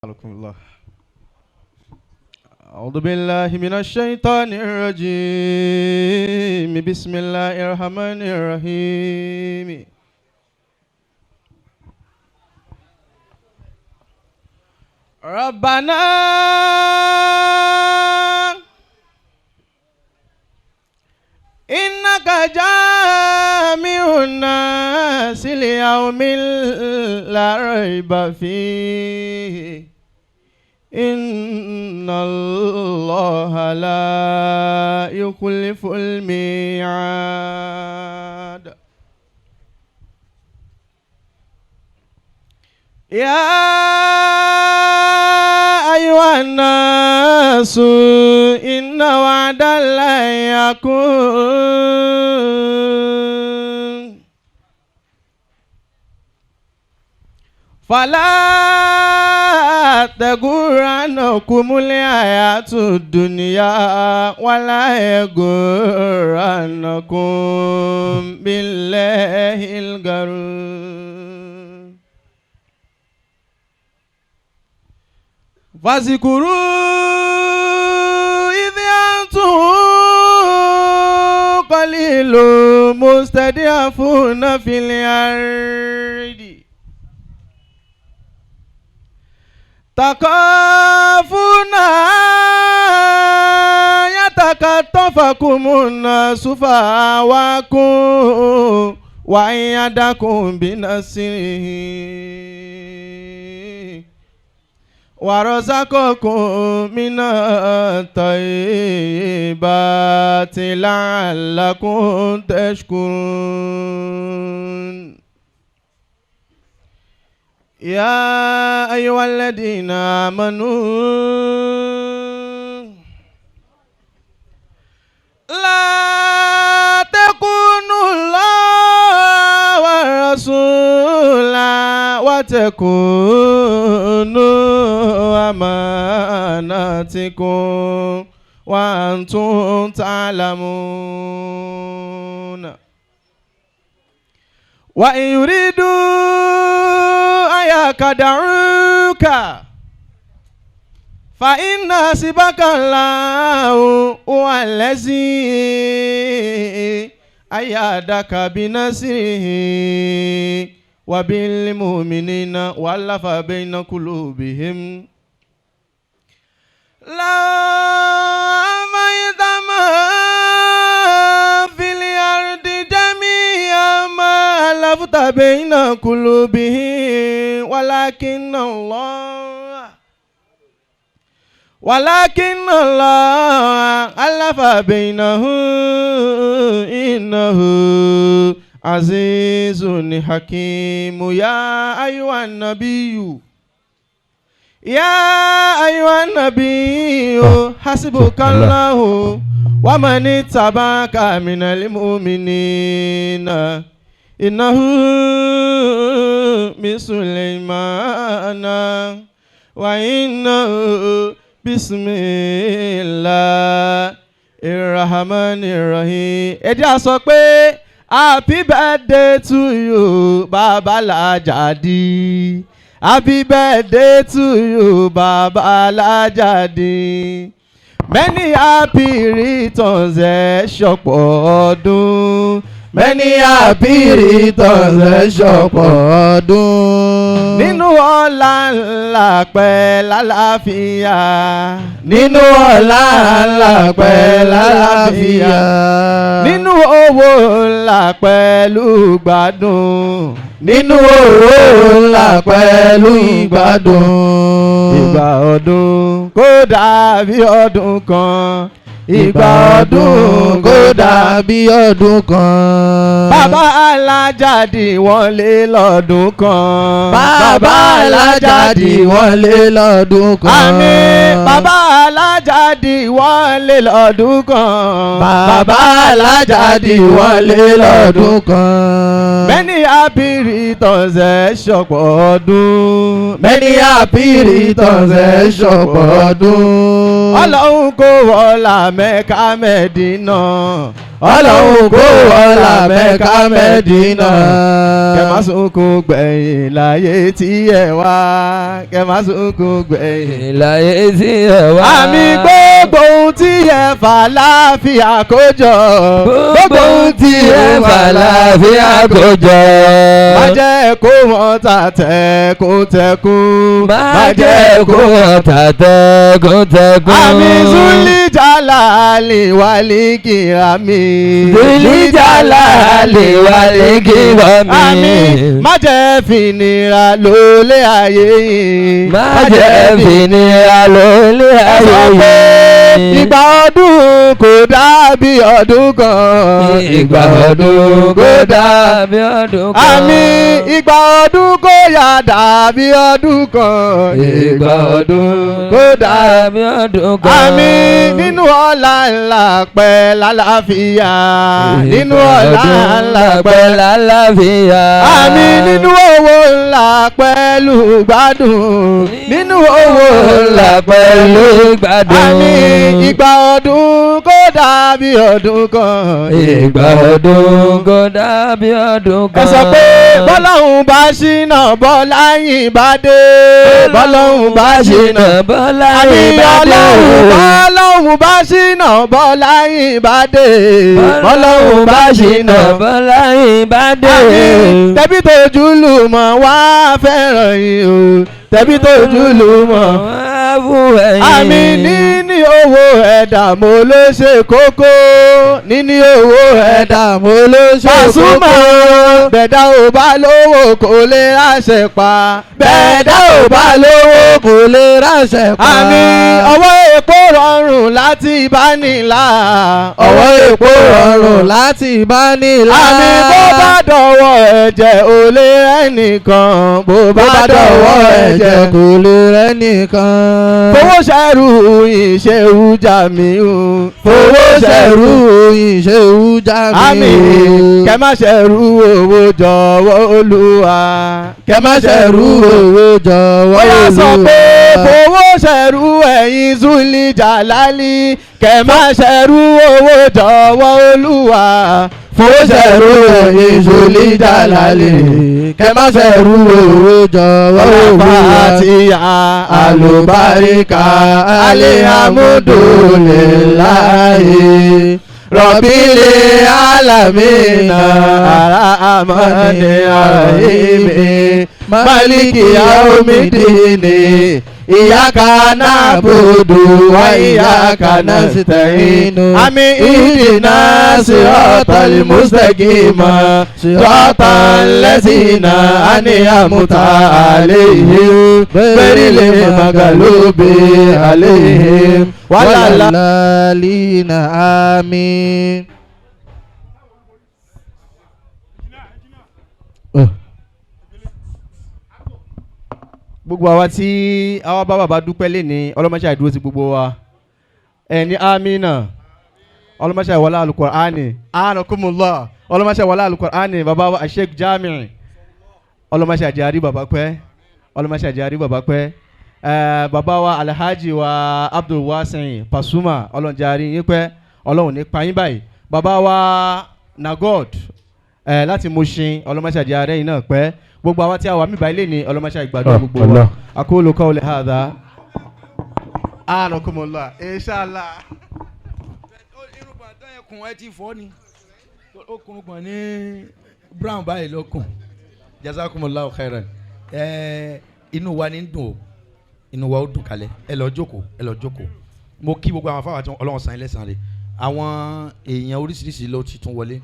الله. أعوذ بالله من الشيطان الرجيم. بسم الله الرحمن الرحيم. ربنا إنك جامع الناس ليوم لا ريب فيه إن الله لا يخلف الميعاد. يا أيها الناس إن وعد الله يكون فلا تغرنكم الحياة الدنيا ولا يغرنكم بالله الغرور. فاذكروا إذ أنتم قليل مستضعفون في الأرض تخافون يتخطفكم الناس فآواكم وأيدكم بنصره ورزقكم من الطيبات لعلكم تشكرون. يا أيها الذين آمنوا لا تخونوا الله ورسوله وتخونوا أماناتكم وأنتم تعلمون. وإن يريدوا أن يخدعوك فإن حسبك الله هو الذي أيدك بنصره وبالمؤمنين وألف بين قلوبهم لا ميدما في الأرض جميعا ما ألفت بين قلوبهم ولكن الله ألف بينهم إنه عزيز حكيم. يا أيها النبي حسبك الله ومن اتبعك من المؤمنين إنه من سليمان وإنه بسم الله الرحمن الرحيم. ẹ jẹ́ á sọ pé happy birthday to you Baba Lajadi. Happy birthday to you Baba Lajadi. Many happy returns ẹ ṣọ̀pọ̀ ọdún. Many happy returns ẹ ṣọ̀pọ̀ ọdún. Nínú ọlá ńlá pẹ̀lú àlàáfíà. Nínú ọlá ńlá pẹ̀lú àlàáfíà. Nínú owó ńlá pẹ̀lú gbádùn. Nínú owó ńlá pẹ̀lú ìgbádùn. Ìgbà ọdún kò dàbí ọdún kan. Ìgbà ọdún kò dàbí ọdún kan. Bàbá Alájàdì wọ́n lé lọ́dún kan. Bàbá Alájàdì wọ́n lé lọ́dún kan. Àmín. Bàbá Alájàdì wọ́n lé lọ́dún kan. Bàbá Alájàdì wọ́n lé lọ́dún kan. Many happy returns ẹ ṣọ̀pọ̀ ọdún. Many happy returns ẹ ṣọ̀pọ̀ ọdún. Ọlọ́run kò wọlá Mẹ́kà Mẹ́dínà. ọlọ́run kó wọlá Mẹ́kà Mẹ́dínà. Kẹ́ má sunkún gbẹ̀yìn láyé tí ẹ wá. Kẹ́ má sunkún gbẹ̀yìn láyé tí ẹ wá. àmì gbogbo ohun tí ẹ fà láàfíà kójọ. gbogbo ohun tí ẹ fà láàfíà kójọ. má jẹ́ kó wọ́n ta tẹkùntẹkùn. má jẹ́ kó wọ́n ta tẹkùntẹkùn. àmì Zuli Jalali wàlí kìrámì. Zuli Jalali wàlí kìrámì. àmì má jẹ́ fìnira lólé ayé yìí. má jẹ́ fìnira lólé ayé yìí. ìgbà ọdún kò dàbí ọdún kan. ìgbà ọdún kò dàbí ọdún kan. àmì ìgbà ọdún kò yà dàbí ọdún kan. ìgbà ọdún kò dàbí ọdún kan. àmì nínú ọlá ńlá pẹ́ lálàáfíà. nínú ọlá ńlá pẹ́ lálàáfíà. àmì nínú owó ńlá pẹ̀lú gbádùn. nínú owó ńlá pẹ̀lú gbádùn. àmì ìgbà ọdún kò dàbí ọdún kan. ìgbà ọdún kò dàbí ọdún kan. ẹ sọ pé bọ́lọ́hún bá ṣínà bọ́láyìn bá dé. bọ́lọ́hún bá ṣínà bọ́láyìn bá dé. bọ́lọ́hún bá ṣínà bọ́láyìn bá dé. bọ́lọ́hún bá ṣínà bọ́láyìn bá dé. tẹ̀bí tójú lù mọ́ wá fẹ́ràn yín o. tẹ̀bí tójú lù mọ́ wá fún ẹ̀yin. àmì níní owó ẹ̀dá mo ló ṣe kókó. níní owó ẹ̀dá mo ló ṣe kókó. Pasuma bẹ̀dá ò bá lówó kò lè ráṣẹ pa. bẹ̀dá ò bá lówó kò lè ráṣẹ pa. àmì ọwọ́ epo rọrùn láti bá nílà. ọwọ́ epo rọrùn láti bá nílà. àmì bó bá dọ̀wọ́ ẹ̀jẹ̀ ò lè rẹ́nìkan. bó bá dọ̀wọ́ ẹ̀jẹ̀ kò lè rẹ́nìkan. fowó ṣẹ́rù ìṣeun Jamiu. fowó ṣẹ́rù ìṣeun Jamiu. àmì kẹ́ má ṣẹ́rù owó jọ̀wọ́ Olúwa. kẹ́ má ṣẹ́rù owó jọ̀wọ́ Olúwa. ó yá sọ pé fowó ṣẹ́rù ẹ̀yin Zuli Jalali. kẹ́ má ṣẹ́rù owó jọ̀wọ́ Olúwa. fowó ṣẹ́rù ẹ̀yin Zuli Jalali. kẹ́ má ṣẹ́rù owó jọ̀wọ́ Olúwa. Fatiha alubarika alihamudulilayi. Rọ̀bìlì alamina aramani arahimi. Maliki yaumidini. Iyaka na'budu wa iyaka nasta'inu. Àmì ihdina siratal mustaqima. Siratal lazina an'amta alayhim. Ghayril maghlubi alayhim walallalina. Àmín. gbogbo àwa tí àwa bá bàbá dúpẹ́ lẹ́ni ọlọ́mọṣẹ́ àìdúró sí gbogbo wa ẹni amínà ọlọ́mọṣẹ́ ìwọlá alukur'ani anakumullah ọlọ́mọṣẹ́ ìwọlá alukur'ani bàbá wa Sheikh Jami' ọlọ́mọṣẹ́ àjàrí bàbá pẹ́ ọlọ́mọṣẹ́ àjàrí bàbá pẹ́ bàbá wa Alhaji wa Abdul Wasin Pasuma ọlọ́njàrí yín pẹ́ ọlọ́run ní payín báyìí bàbá wa Nagod láti Mushin ọlọ́mọṣẹ́ àjàrí yín náà pẹ́ gbogbo àwa tí a wà mí báyìí lè ní ọlọ́mọṣẹ́ ìgbàdùn gbogbo wa aqulu qawli hadha anakumullah inshallah. irúgbọ̀n àtọ́ ẹkùn ẹ ti fọ́ ni okùnrin gbọ̀n ní brown báyìí lọ́kùn jazakumullahu khairan inú wa ní dùn o inú wa ó dùn kalẹ̀ ẹ lọ jókòó mo kí gbogbo àwọn afáwà tí Ọlọ́run san ilé san rẹ̀ àwọn èèyàn oríṣiríṣi ló ti tún wọlé